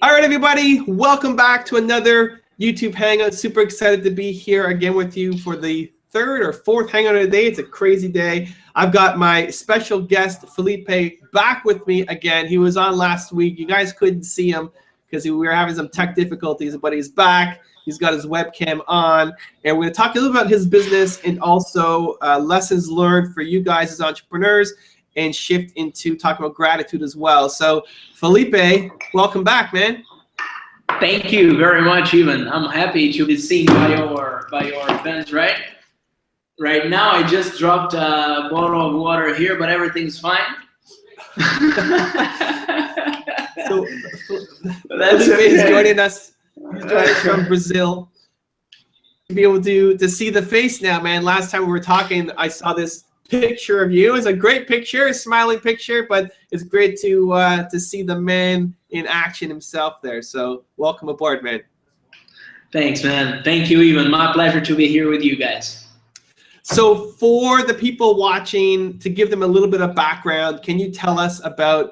All right, everybody, welcome back to another YouTube Hangout. Super excited to be here again with you for the third or fourth Hangout of the day. It's a crazy day. I've got my special guest, Felipe, back with me again. He was on last week. You guys couldn't see him because we were having some tech difficulties, but he's back. He's got his webcam on, and we're going to talk a little about his business and also lessons learned for you guys as entrepreneurs, and shift into talking about gratitude as well. So, Felipe, welcome back, man. Thank you very much, Evan. I'm happy to be seen by your fans, right? Right now, I just dropped a bottle of water here, but everything's fine. So, Felipe is joining us. He's joining us from Brazil. To be able to see the face now, man. Last time we were talking, I saw this picture of you. It's a great picture, a smiling picture, but it's great to see the man in action himself there. So welcome aboard, man. Thanks, man. Thank you, Evan. My pleasure to be here with you guys. So for the people watching, to give them a little bit of background, can you tell us about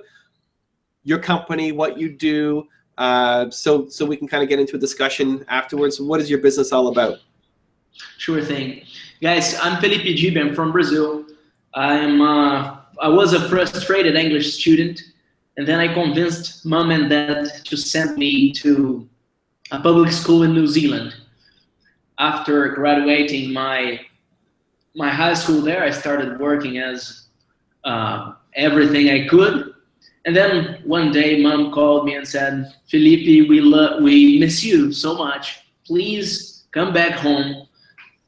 your company, what you do, so we can kind of get into a discussion afterwards? What is your business all about? Sure thing. Guys, I'm Felipe Dib. I'm from Brazil. I was a frustrated English student, and then I convinced mom and dad to send me to a public school in New Zealand. After graduating my high school there, I started working as everything I could. And then one day, mom called me and said, "Felipe, we miss you so much. Please come back home.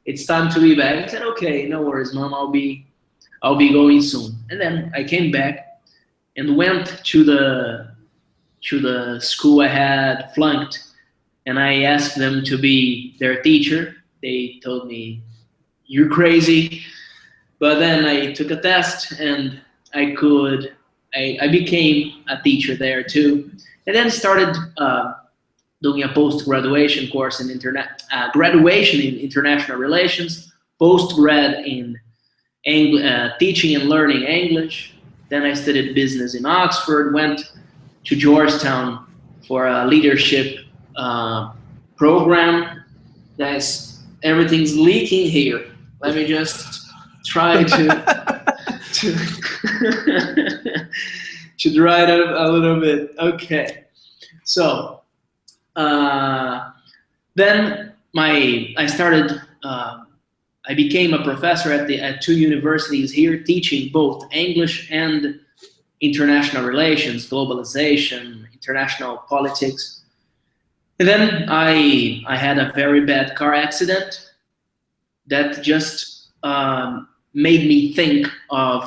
It's time to be back." I said, "Okay, no worries, mom. I'll be going soon." And then I came back and went to the school I had flunked, and I asked them to be their teacher. They told me, "You're crazy." But then I took a test, and I became a teacher there too, and then started doing a post-graduation course in graduation in international relations, post-grad in teaching and learning English. Then I studied business in Oxford, went to Georgetown for a leadership program. Guys, everything's leaking here. Let me just try to dry it up a little bit. Okay, so then I became a professor at two universities here, teaching both English and international relations, globalization, international politics. And then I had a very bad car accident that just made me think of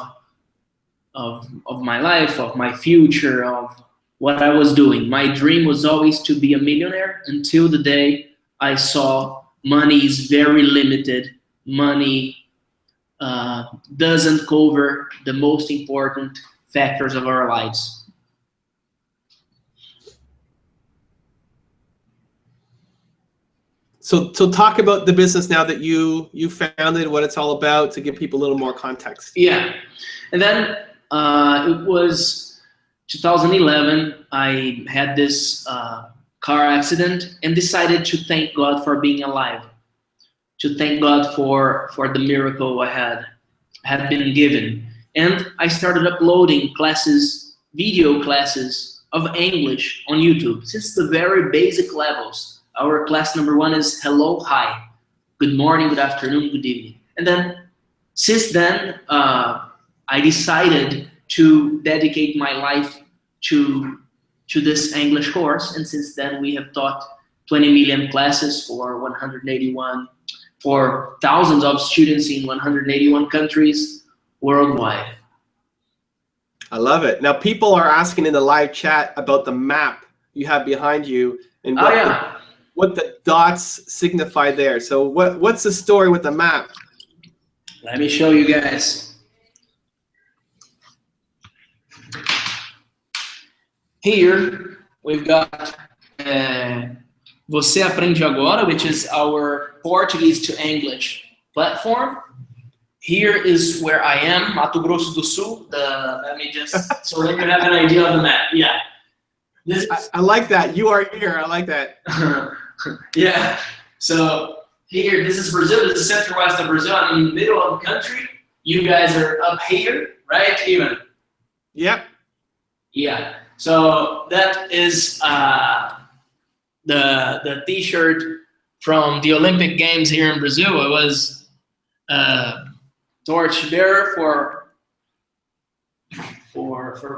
my life, of my future, of what I was doing. My dream was always to be a millionaire until the day I saw money is very limited. Money doesn't cover the most important factors of our lives. So talk about the business now that you founded, what it's all about, to give people a little more context. Yeah, and then it was 2011. I had this car accident and decided to thank God for being alive, to thank God for the miracle I had been given. And I started uploading classes, video classes of English on YouTube since the very basic levels. Our class number 1 is hello, hi, good morning, good afternoon, good evening. And then since then, I decided to dedicate my life to this English course. And since then, we have taught 20 million classes for thousands of students in 181 countries worldwide. I love it. Now, people are asking in the live chat about the map you have behind you and what the dots signify there. So what's the story with the map? Let me show you guys. Here we've got Você Aprende Agora, which is our Portuguese to English platform. Here is where I am, Mato Grosso do Sul. Let me just, so that you have an idea of the map. Yeah. I like that. You are here. I like that. Yeah. So here, this is Brazil. This is center west of Brazil. I'm in the middle of the country. You guys are up here, right? Even. Yep. Yeah. So that is the T-shirt from the Olympic Games here in Brazil. I was torchbearer for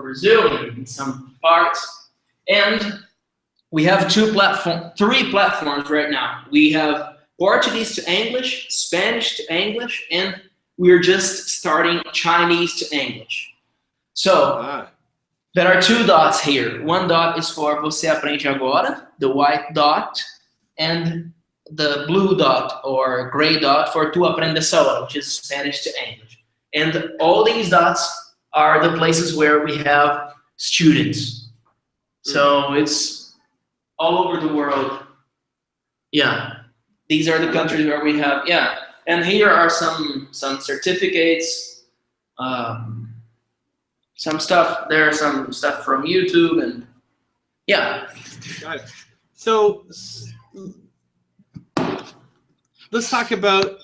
Brazil in some parts, and we have three platforms right now. We have Portuguese to English, Spanish to English, and we're just starting Chinese to English. So there are 2 dots here. 1 dot is for Você Aprende Agora, the white dot, and the blue dot or gray dot for Tu Aprendes Ahora, which is Spanish to English. And all these dots are the places where we have students. So it's all over the world. Yeah. These are the countries where we have, yeah. And here are some certificates, some stuff. There are some stuff from YouTube, and yeah. Got it. So let's talk about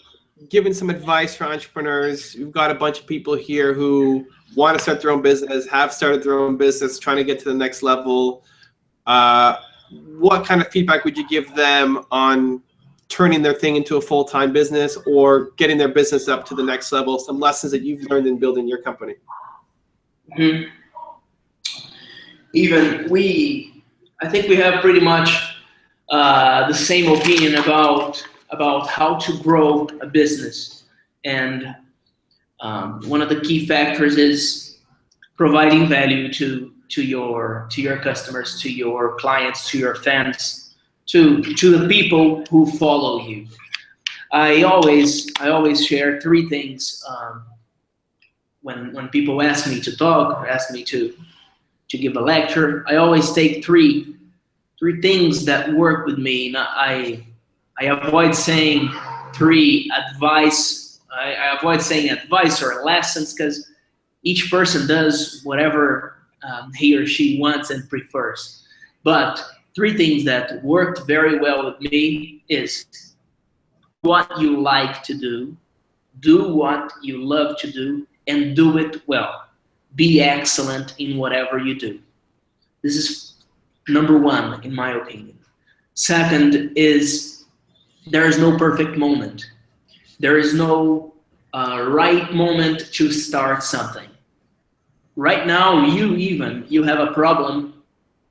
giving some advice for entrepreneurs. We've got a bunch of people here who want to start their own business, have started their own business, trying to get to the next level. What kind of feedback would you give them on turning their thing into a full-time business or getting their business up to the next level? Some lessons that you've learned in building your company. Mm-hmm. I think we have pretty much the same opinion about how to grow a business. And one of the key factors is providing value to your customers, to your clients, to your fans, to the people who follow you. I always share 3 things when people ask me to talk or ask me to give a lecture. I always take 3 things that work with me. I avoid saying advice. I avoid saying advice or lessons because each person does whatever he or she wants and prefers. But 3 things that worked very well with me is what you like to do what you love to do, and do it well. Be excellent in whatever you do. This is number 1, in my opinion. Second is there is no perfect moment. There is no right moment to start something. Right now, you have a problem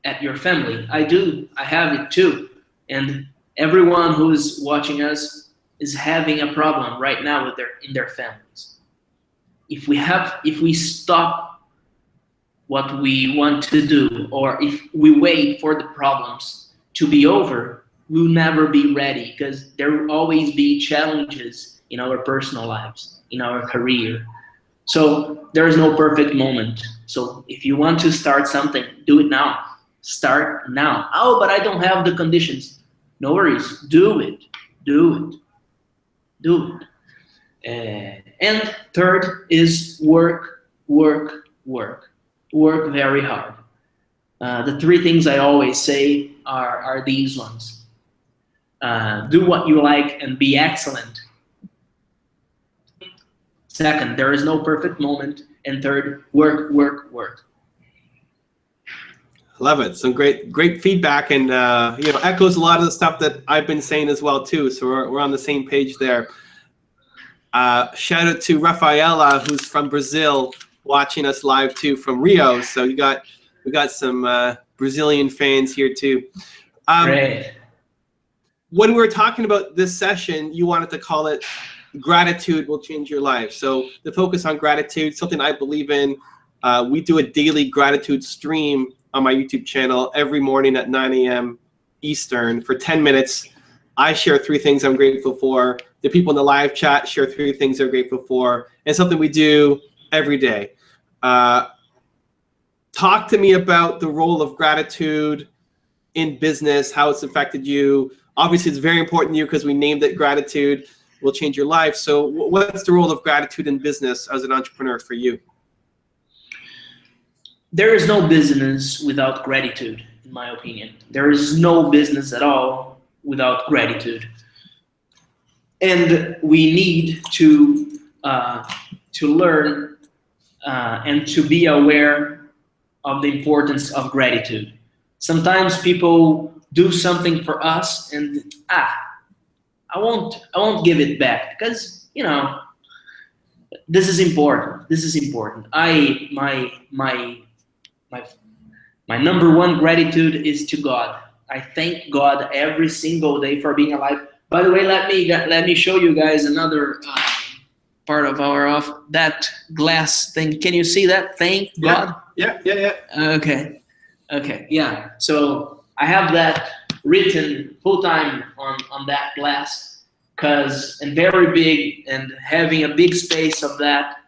at your family. I do. I have it too. And everyone who's watching us is having a problem right now in their families. If we stop what we want to do, or if we wait for the problems to be over, we'll never be ready, because there will always be challenges in our personal lives, in our career. So there is no perfect moment. So if you want to start something, do it now. Start now. Oh, but I don't have the conditions. No worries. Do it. Do it. Do it. And third is work very hard. The 3 things I always say are these ones. Do what you like and be excellent. Second, there is no perfect moment. And third, work. Love it. Some great feedback, and echoes a lot of the stuff that I've been saying as well too. So we're on the same page there. Shout out to Rafaela, who's from Brazil, watching us live too from Rio. So we got some Brazilian fans here too. Great. When we were talking about this session, you wanted to call it "Gratitude Will Change Your Life." So the focus on gratitude, something I believe in. We do a daily gratitude stream on my YouTube channel every morning at 9 a.m. Eastern for 10 minutes. I share 3 things I'm grateful for. The people in the live chat share 3 things they're grateful for, and something we do every day. Talk to me about the role of gratitude in business, how it's affected you. Obviously, it's very important to you because we named it Gratitude Will Change Your Life. So what's the role of gratitude in business as an entrepreneur for you? There is no business without gratitude, in in my opinion. There is no business at all without gratitude. And we need to learn and to be aware of the importance of gratitude. Sometimes people do something for us and I won't give it back because, you know, this is important. This is important. My number one gratitude is to God. I thank God every single day for being alive. By the way, let me show you guys another part of that glass thing. Can you see that? Thank God. Yeah. Okay. Yeah. So I have that written full time on that glass, and very big, and having a big space of that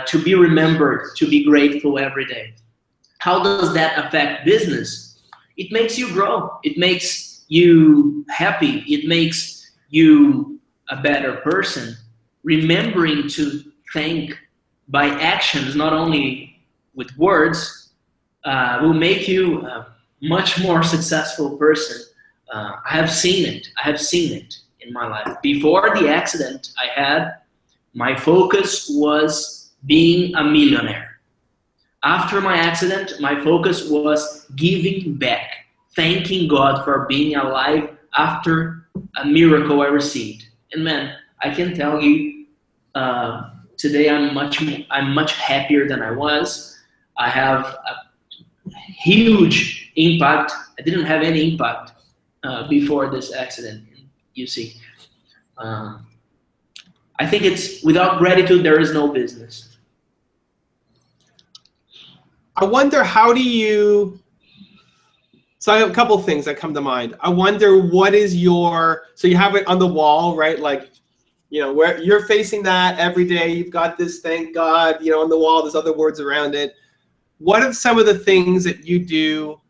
to be remembered, to be grateful every day. How does that affect business? It makes you grow. It makes you happy. It makes you a better person. Remembering to thank by actions, not only with words, will make you a much more successful person. I have seen it in my life. Before the accident I had, my focus was being a millionaire. After my accident, my focus was giving back, thanking God for being alive after a miracle I received. And man, I can tell you, today I'm much happier than I was. I have a huge impact. I didn't have any impact before this accident. You see, I think it's without gratitude there is no business. I wonder, how do you, so I have a couple of things that come to mind. I wonder, what is so you have it on the wall, right? Like, you know, where you're facing that every day, you've got this thank God, you know, on the wall, there's other words around it. What are some of the things that you do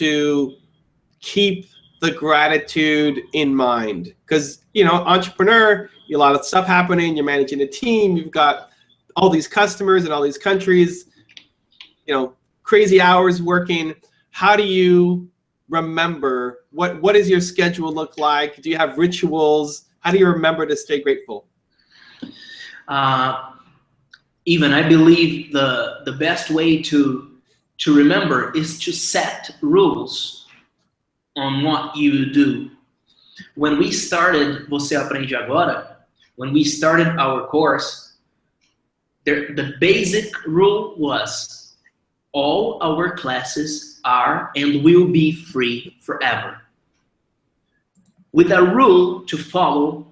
to keep the gratitude in mind? Because, you know, entrepreneur, a lot of stuff happening, you're managing a team, you've got all these customers in all these countries, you know, crazy hours working. How do you remember, what does your schedule look like? Do you have rituals? How do you remember to stay grateful? Even I believe the best way to remember is to set rules on what you do. When we started Você Aprende Agora, when we started our course, the basic rule was all our classes are and will be free forever. With a rule to follow,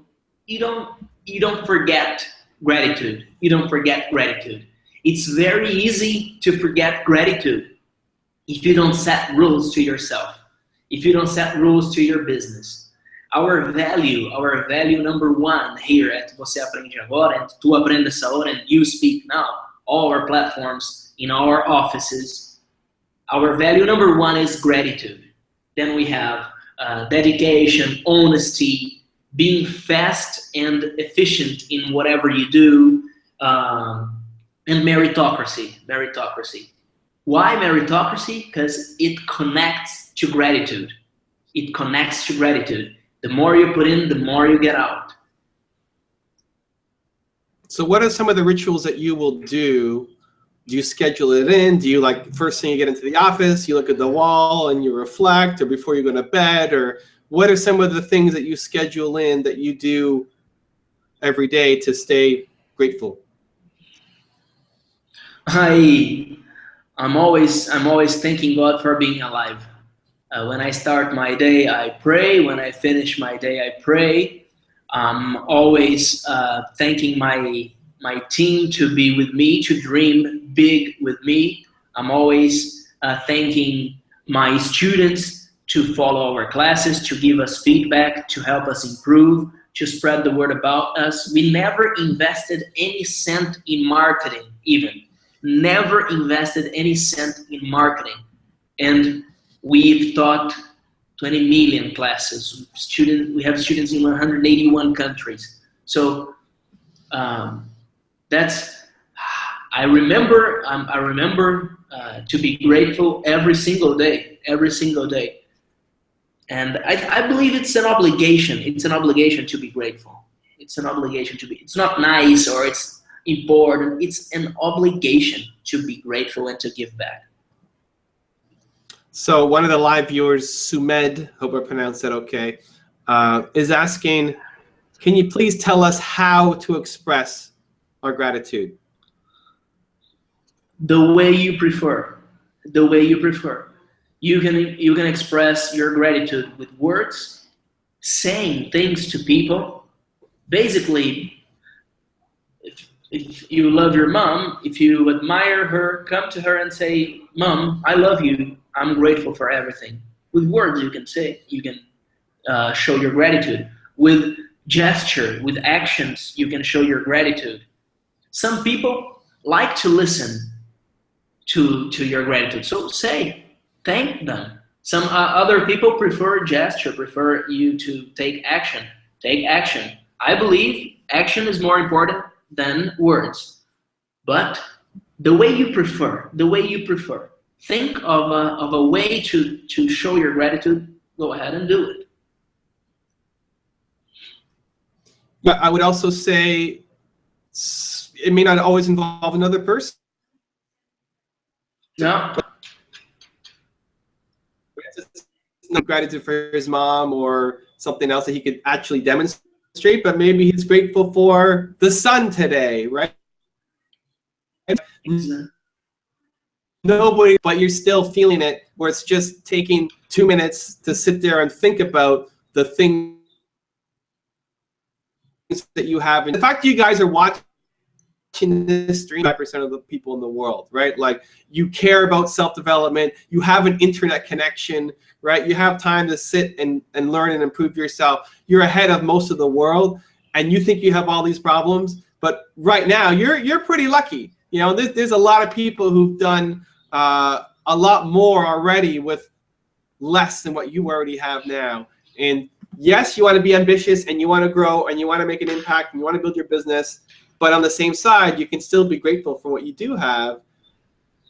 you don't forget gratitude. You don't forget gratitude. It's very easy to forget gratitude if you don't set rules to yourself, if you don't set rules to your business. Our value number one here at Você Aprende Agora, and Tu Aprendes Ahora, and You Speak Now, all our platforms, in our offices, our value number one is gratitude. Then we have dedication, honesty, being fast and efficient in whatever you do, and meritocracy. Why meritocracy? Because it connects to gratitude. It connects to gratitude. The more you put in, the more you get out. So what are some of the rituals that you will do? Do you schedule it in? Do you, like, first thing you get into the office, you look at the wall and you reflect, or before you go to bed? Or what are some of the things that you schedule in that you do every day to stay grateful? I'm always thanking God for being alive. When I start my day, I pray. When I finish my day, I pray. I'm always thanking my team to be with me, to dream big with me. I'm always thanking my students to follow our classes, to give us feedback, to help us improve, to spread the word about us. We never invested any cent in marketing, even. Never invested any cent in marketing. And we've taught 20 million classes. We have students in 181 countries. So I remember to be grateful every single day, every single day. And I believe it's an obligation. It's an obligation to be grateful. It's an obligation to be. It's not nice or it's important. It's an obligation to be grateful and to give back. So one of the live viewers, Sumed, hope I pronounced that okay, is asking, can you please tell us how to express our gratitude? The way you prefer. The way you prefer. You can express your gratitude with words, saying things to people. Basically, if you love your mom, if you admire her, come to her and say, "Mom, I love you. I'm grateful for everything." With words, you can say, you can show your gratitude. With gesture, with actions, you can show your gratitude. Some people like to listen to your gratitude, so say. Thank them. Some other people prefer gesture, prefer you to take action. Take action. I believe action is more important than words. But the way you prefer, the way you prefer. Think of a way to show your gratitude. Go ahead and do it. But I would also say it may not always involve another person. No. Gratitude for his mom or something else that he could actually demonstrate, but maybe he's grateful for the sun today, right? Nobody, but you're still feeling it, where it's just taking 2 minutes to sit there and think about the things that you have. And the fact that you guys are watching this stream, 5% of the people in the world, right? Like, you care about self-development, you have an internet connection, right? You have time to sit and learn and improve yourself. You're ahead of most of the world, and you think you have all these problems, but right now you're pretty lucky. You know, there's a lot of people who've done a lot more already with less than what you already have now. And yes, you want to be ambitious and you want to grow and you want to make an impact and you want to build your business, but on the same side, you can still be grateful for what you do have,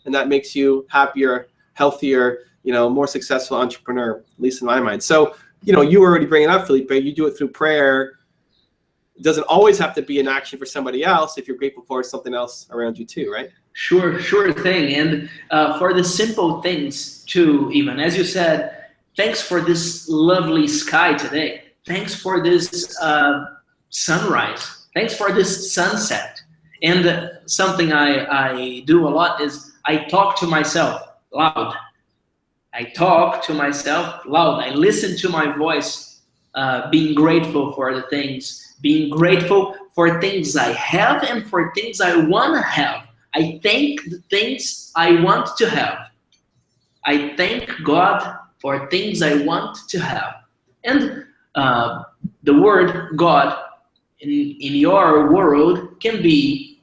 and that makes you happier, healthier, you know, more successful entrepreneur, at least in my mind. So, you know, you already bring it up, Felipe. You do it through prayer. It doesn't always have to be an action for somebody else if you're grateful for something else around you too, right? Sure thing. And for the simple things too, even as you said, thanks for this lovely sky today. Thanks for this sunrise. Thanks for this sunset. And something I do a lot is I talk to myself loud. I talk to myself loud. I listen to my voice, being grateful for the things, being grateful for things I have and for things I want to have. I thank the things I want to have. I thank God for things I want to have. And the word God in your world can be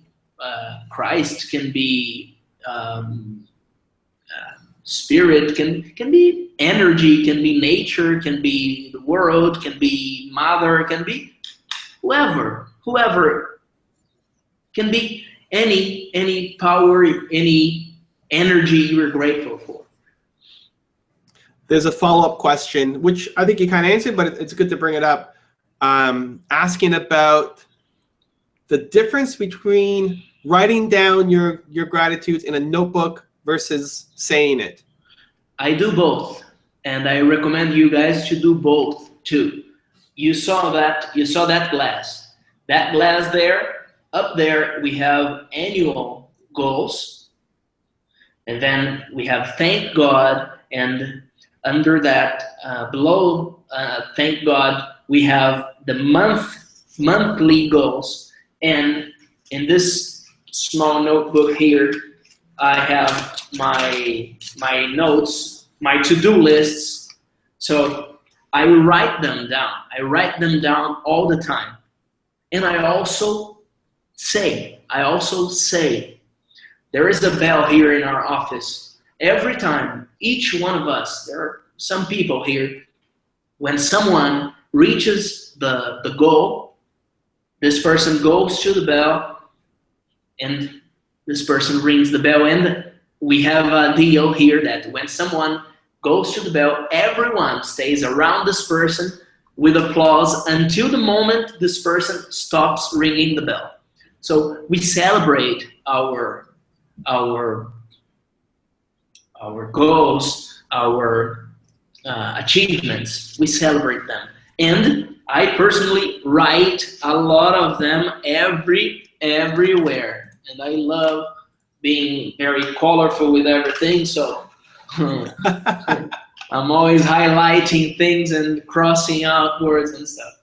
Christ, can be spirit, can be energy, can be nature, can be the world, can be mother, can be whoever can be any power, any energy you're grateful for. There's a follow-up question, which I think you kind of answered, but it's good to bring it up. Asking about the difference between writing down your gratitudes in a notebook versus saying it. I do both, and I recommend you guys to do both too. You saw that glass. That glass there, up there we have annual goals, and then we have thank God, and under that, below thank God, we have the monthly goals. And in this small notebook here, I have my notes, my to-do lists. So I write them down. I write them down all the time. And I also say, there is a bell here in our office. Every time, each one of us, there are some people here, when someone reaches the goal, this person goes to the bell, and this person rings the bell. And we have a deal here that when someone goes to the bell, everyone stays around this person with applause until the moment this person stops ringing the bell. So we celebrate our goals, our achievements. We celebrate them. And I personally write a lot of them everywhere. And I love being very colorful with everything. So I'm always highlighting things and crossing out words and stuff.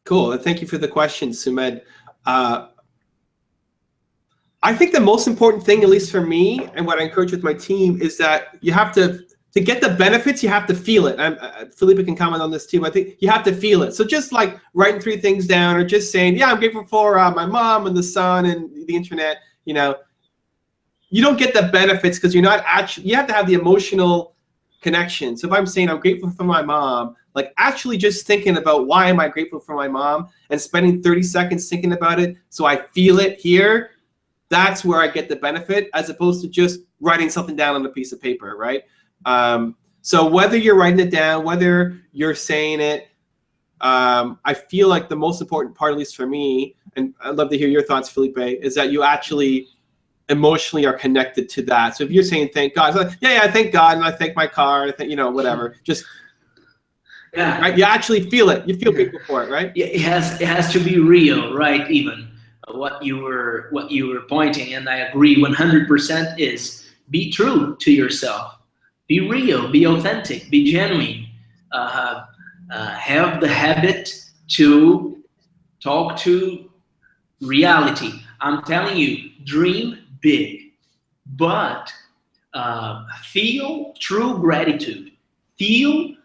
Cool. And thank you for the question, Sumed. I think the most important thing, at least for me, and what I encourage with my team, is that you have to get the benefits, you have to feel it. Felipe can comment on this too. I think you have to feel it. So just like writing 3 things down, or just saying, yeah, I'm grateful for my mom and the sun and the internet, you know, you don't get the benefits because you're not actually, you have to have the emotional connection. So if I'm saying I'm grateful for my mom, like actually just thinking about why am I grateful for my mom and spending 30 seconds thinking about it so I feel it here, that's where I get the benefit, as opposed to just writing something down on a piece of paper, right? So whether you're writing it down, whether you're saying it, I feel like the most important part, at least for me, and I'd love to hear your thoughts, Felipe, is that you actually emotionally are connected to that. So if you're saying thank God, it's like, yeah, I thank God, and I thank my car, I think, you know, whatever. Just yeah, right? You actually feel it. You feel grateful for it, right? Yeah, it has to be real, right? Even what you were pointing, and I agree 100%, is be true to yourself. Be real, be authentic, be genuine. Have the habit to talk to reality. I'm telling you, dream big, but feel true gratitude. Feel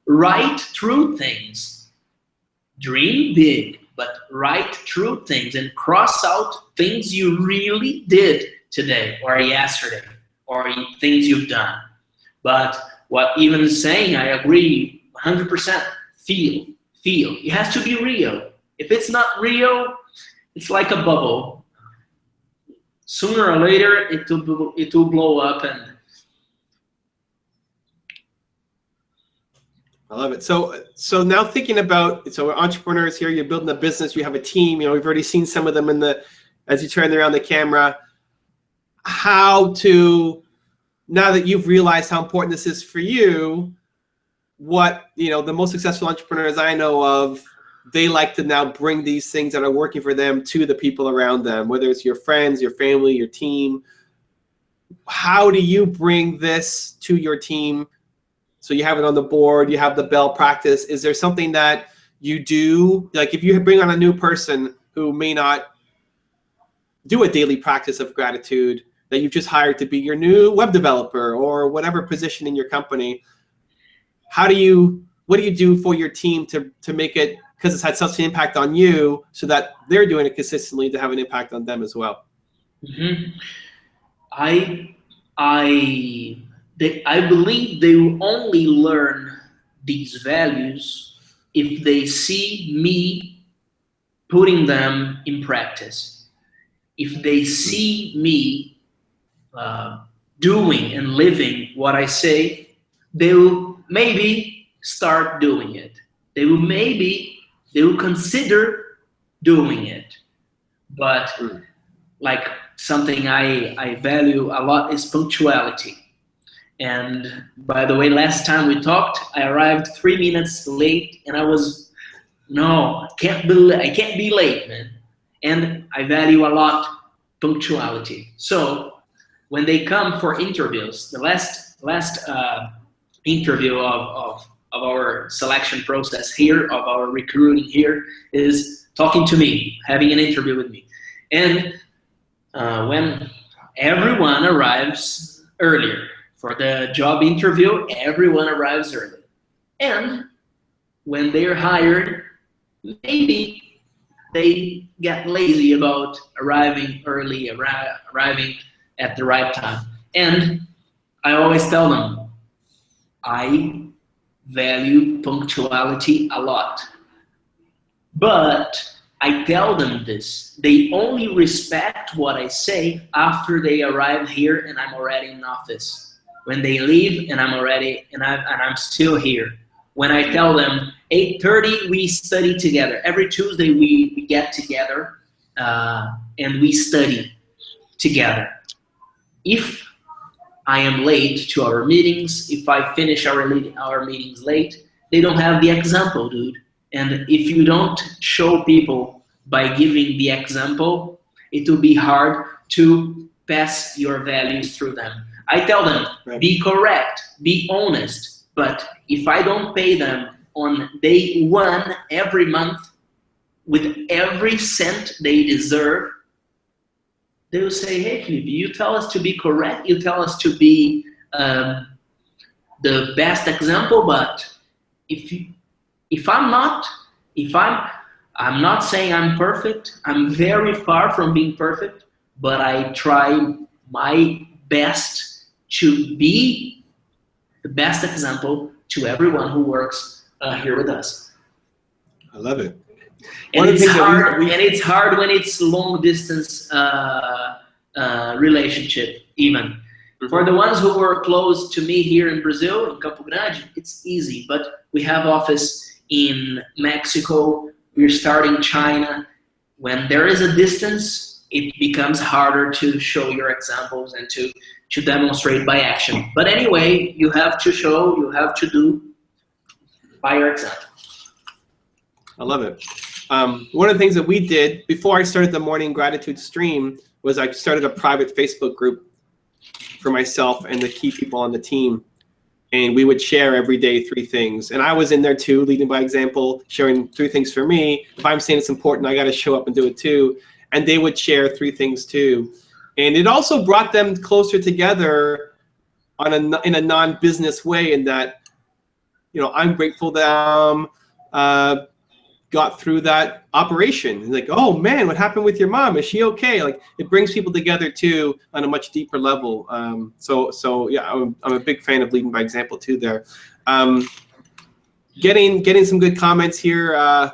write true things. Dream big, but write true things and cross out things you really did today or yesterday, or things you've done. But what Evan is saying, I agree 100%. Feel. It has to be real. If it's not real, it's like a bubble. Sooner or later, it will blow up. And I love it. So now thinking about, so we're entrepreneurs here, you're building a business, you have a team, you know, we've already seen some of them as you turn around the camera. How to, now that you've realized how important this is for you, what, you know, the most successful entrepreneurs I know of, they like to now bring these things that are working for them to the people around them, whether it's your friends, your family, your team. How do you bring this to your team? So you have it on the board, you have the bell practice. Is there something that you do, like if you bring on a new person who may not do a daily practice of gratitude, that you've just hired to be your new web developer or whatever position in your company, what do you do for your team to make it, because it's had such an impact on you, so that they're doing it consistently to have an impact on them as well? Mm-hmm. I believe they will only learn these values if they see me putting them in practice. If they see me doing and living what I say, they will maybe start doing it. They will consider doing it. But like something I value a lot is punctuality. And by the way, last time we talked, I arrived 3 minutes late, and I was, no, I can't be late, man. And I value a lot punctuality. So when they come for interviews, the last interview of our selection process here, of our recruiting here, is talking to me, having an interview with me. And when everyone arrives earlier for the job interview, everyone arrives early. And when they're hired, maybe they get lazy about arriving early, arriving at the right time. And I always tell them, I value punctuality a lot. But I tell them this. They only respect what I say after they arrive here and I'm already in office. When they leave and I'm still here. When I tell them 8:30 we study together. Every Tuesday we get together and we study together. If I am late to our meetings, if I finish our meetings late, they don't have the example, dude. And if you don't show people by giving the example, it will be hard to pass your values through them. I tell them, be correct, be honest, but if I don't pay them on day one every month with every cent they deserve, they will say, hey, Felipe, you tell us to be correct, you tell us to be the best example, but I'm not saying I'm perfect. I'm very far from being perfect, but I try my best to be the best example to everyone who works here with us. I love it. And it's hard when it's long distance relationship even. For the ones who were close to me here in Brazil, in Campo Grande, it's easy. But we have office in Mexico. We're starting China. When there is a distance, it becomes harder to show your examples and to demonstrate by action. But anyway, you have to show, you have to do by your example. I love it. One of the things that we did before I started the morning gratitude stream was I started a private Facebook group for myself and the key people on the team. And we would share every day 3 things. And I was in there too, leading by example, sharing 3 things for me. If I'm saying it's important, I got to show up and do it too. And they would share 3 things too. And it also brought them closer together in a non-business way, in that, you know, I'm grateful that got through that operation. Like, oh man, what happened with your mom? Is she okay? Like, it brings people together too on a much deeper level. So yeah, I'm a big fan of leading by example too there. Getting some good comments here.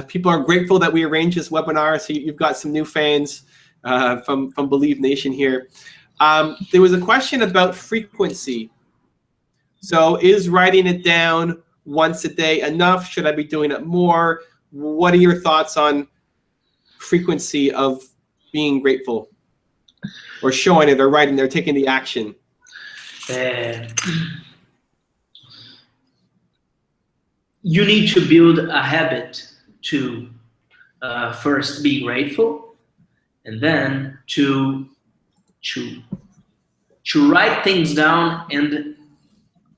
People are grateful that we arranged this webinar. So you've got some new fans from Believe Nation here. There was a question about frequency. So is writing it down once a day enough? Should I be doing it more? What are your thoughts on frequency of being grateful, or showing it, or writing, or taking the action? You need to build a habit to first be grateful, and then to write things down and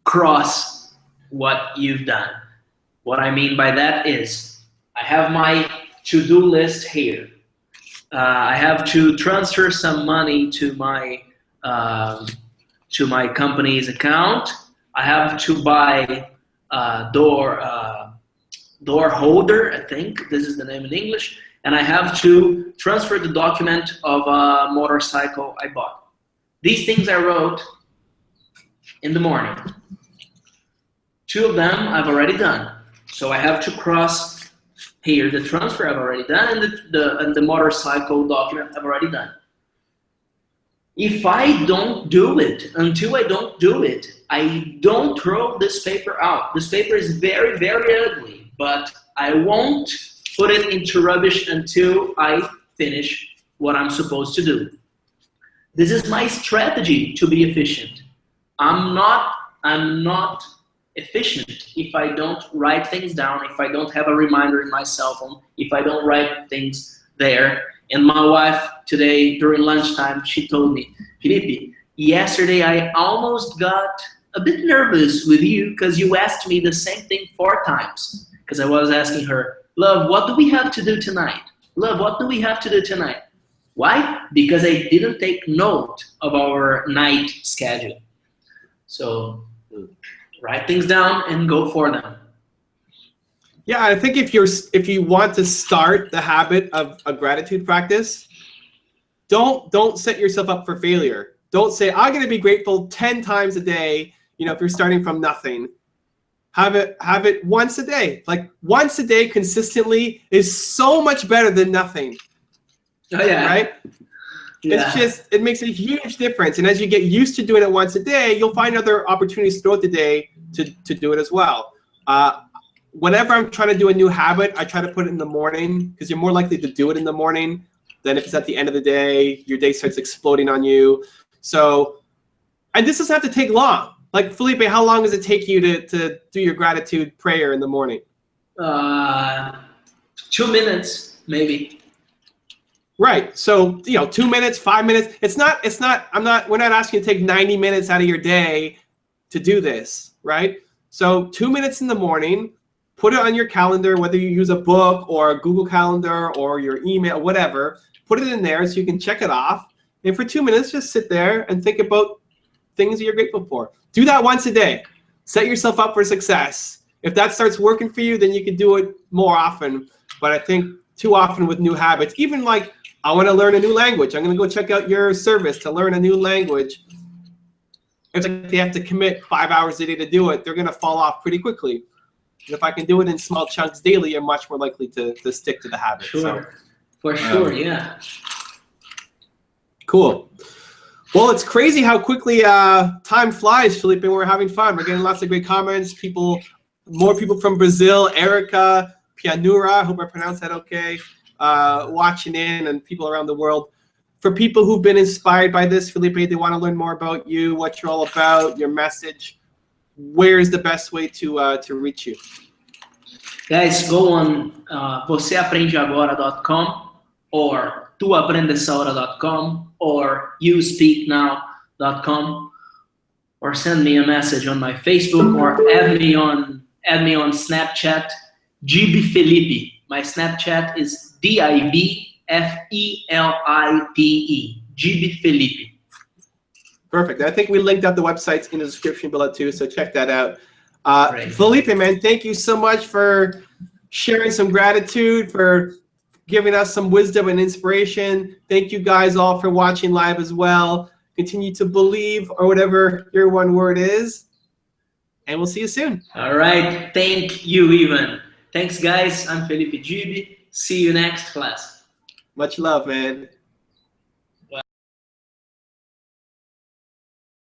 cross what you've done. What I mean by that is, I have my to-do list here. I have to transfer some money to my company's account. I have to buy a door holder, I think this is the name in English, and I have to transfer the document of a motorcycle I bought. These things I wrote in the morning. 2 of them I've already done. So I have to cross here. The transfer I've already done, and the motorcycle document I've already done. If I don't do it, until I don't do it, I don't throw this paper out. This paper is very, very ugly, but I won't put it into rubbish until I finish what I'm supposed to do. This is my strategy to be efficient. I'm not efficient if I don't write things down, if I don't have a reminder in my cell phone, if I don't write things there. And my wife today during lunchtime, she told me, Felipe, yesterday I almost got a bit nervous with you because you asked me the same thing 4 times. Because I was asking her, love, what do we have to do tonight? Love, what do we have to do tonight? Why? Because I didn't take note of our night schedule. So write things down and go for them. Yeah, I think if you want to start the habit of a gratitude practice, don't set yourself up for failure. Don't say, I'm going to be grateful 10 times a day, you know, if you're starting from nothing. have it once a day. Like once a day consistently is so much better than nothing. Oh yeah. Right? Yeah. It makes a huge difference. And as you get used to doing it once a day, you'll find other opportunities throughout the day to do it as well. Whenever I'm trying to do a new habit, I try to put it in the morning because you're more likely to do it in the morning than if it's at the end of the day. Your day starts exploding on you. So, and this doesn't have to take long. Like Felipe, how long does it take you to do your gratitude prayer in the morning? 2 minutes, maybe. Right. So, 2 minutes, 5 minutes. We're not asking you to take 90 minutes out of your day to do this, right? So 2 minutes in the morning, put it on your calendar, whether you use a book or a Google Calendar or your email, whatever, put it in there so you can check it off. And for 2 minutes, just sit there and think about things that you're grateful for. Do that once a day. Set yourself up for success. If that starts working for you, then you can do it more often. But I think too often with new habits, even like, I want to learn a new language. I'm going to go check out your service to learn a new language. It's like they have to commit 5 hours a day to do it. They're going to fall off pretty quickly. And if I can do it in small chunks daily, I'm much more likely to stick to the habit. Sure. So, For sure, yeah. Cool. Well, it's crazy how quickly time flies, Felipe. We're having fun. We're getting lots of great comments. More people from Brazil, Erica, Pianura, I hope I pronounced that okay, watching in, and people around the world. For people who've been inspired by this, Felipe, they want to learn more about you, what you're all about, your message. Where's the best way to reach you? Guys, go on vocêaprendeagora.com or tuaprendesahora.com or youspeaknow.com, or send me a message on my Facebook, or add me on Snapchat, Dib Felipe. My Snapchat is DIBFELIPE, Dib Felipe. Perfect. I think we linked up the websites in the description below too, so check that out. Felipe, man, thank you so much for sharing some gratitude, for giving us some wisdom and inspiration. Thank you guys all for watching live as well. Continue to believe, or whatever your one word is, and we'll see you soon. All right. Thank you, Evan. Thanks, guys. I'm Felipe Dib. See you next class. Much love, man.